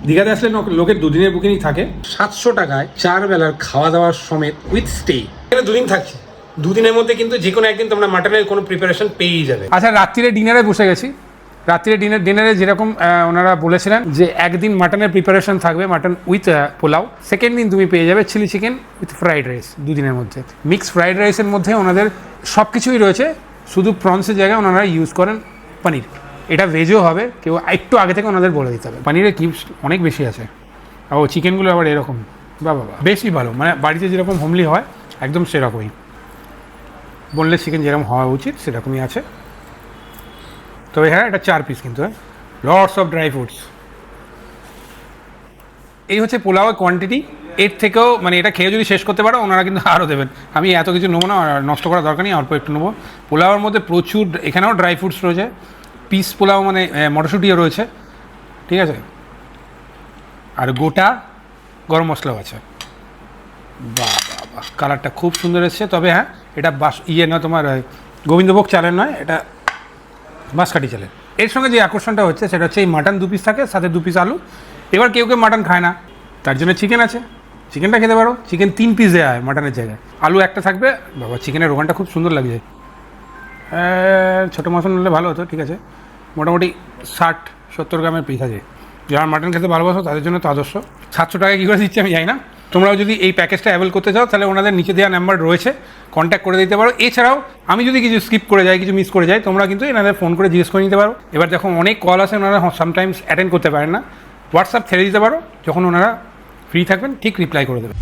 দীঘাতে আসলে লোকের দুদিনের বুকিংই থাকে। 700 টাকায় 4 বেলার খাওয়া দাওয়ার সমেত উইথ স্টে। এখানে দুদিন থাকছে, দুদিনের মধ্যে কিন্তু যে কোনো একদিন তোমরা মাটনের কোনো প্রিপারেশন পেয়েই যাবে। আচ্ছা, রাত্রিরে ডিনারে বসে গেছি। রাত্রিরে ডিনারে যেরকম ওনারা বলেছিলেন যে একদিন মাটনের প্রিপারেশন থাকবে, মাটন উইথ পোলাও। সেকেন্ড দিন তুমি পেয়ে যাবে chilli chicken with fried rice. দুদিনের মধ্যে মিক্স ফ্রাইড রাইসের মধ্যে ওনাদের সব কিছুই রয়েছে, শুধু প্রনসের জায়গায় ওনারা ইউজ করেন পনির। এটা ভেজও হবে, কেউ একটু আগে থেকে ওনাদের বলে দিতে হবে। পনিরের কিউবস অনেক বেশি আছে, ও চিকেনগুলো আবার এরকম বাবা বেশি ভালো, মানে বাড়িতে যেরকম হোমলি হয় একদম সেরকমই। বোনলেস চিকেন যেরকম হওয়া উচিত সেরকমই আছে। তবে হ্যাঁ, এটা 4 পিস কিন্তু, লটস অফ ড্রাই ফ্রুটস। এই হচ্ছে পোলাওয়ের কোয়ান্টিটি। এর থেকেও মানে এটা খেয়ে যদি শেষ করতে পারো ওনারা কিন্তু আরও দেবেন। আমি এত কিছু নেবো না, নষ্ট করার দরকার নেই, অল্প একটু নেবো। পোলাওয়ের মধ্যে প্রচুর, এখানেও ড্রাই ফ্রুটস রয়েছে, পিস পোলাও মানে মটরশুঁটিও রয়েছে, ঠিক আছে, আর গোটা গরম মশলাও আছে। বাহ বাহ বাহ, কালারটা খুব সুন্দর এসছে। তবে হ্যাঁ, এটা না তোমার গোবিন্দভোগ চালের নয়, এটা বাঁশকাঠি চালের। এর সঙ্গে যে আকর্ষণটা হচ্ছে সেটা হচ্ছে এই মাটন 2 পিস থাকে, সাথে 2 পিস আলু। এবার কেউ কেউ মাটন খায় না, তার জন্য চিকেন আছে, চিকেনটা খেতে পারো। চিকেন 3 পিস দেওয়া হয় মাটনের জায়গায়, আলু একটা থাকবে। বাবা, চিকেনের রোগানটা খুব সুন্দর লাগছে। ছোটো মশন হলে ভালো হতো, ঠিক আছে। মোটামুটি 60-70 গ্রামের পিস আছে। যারা মাটন খেতে ভালোবাসো তাদের জন্য তো আদর্শ। 700 টাকায় কী করে দিচ্ছে আমি জানি না। তোমরাও যদি এই প্যাকেজটা অ্যাভেল করতে চাও তাহলে ওনাদের নিচে দেওয়া নাম্বার রয়েছে, কন্ট্যাক্ট করে দিতে পারো। এছাড়াও আমি যদি কিছু স্কিপ করে যাই, কিছু মিস করে যাই, তোমরা কিন্তু এনাদের ফোন করে জিজ্ঞেস করে নিতে পারো। এবার যখন অনেক কল আসে ওনারা সামটাইমস অ্যাটেন্ড করতে পারেন না, হোয়াটসঅ্যাপ ছেড়ে দিতে পারো, যখন ওনারা ফ্রি থাকবেন ঠিক রিপ্লাই করে দেবে।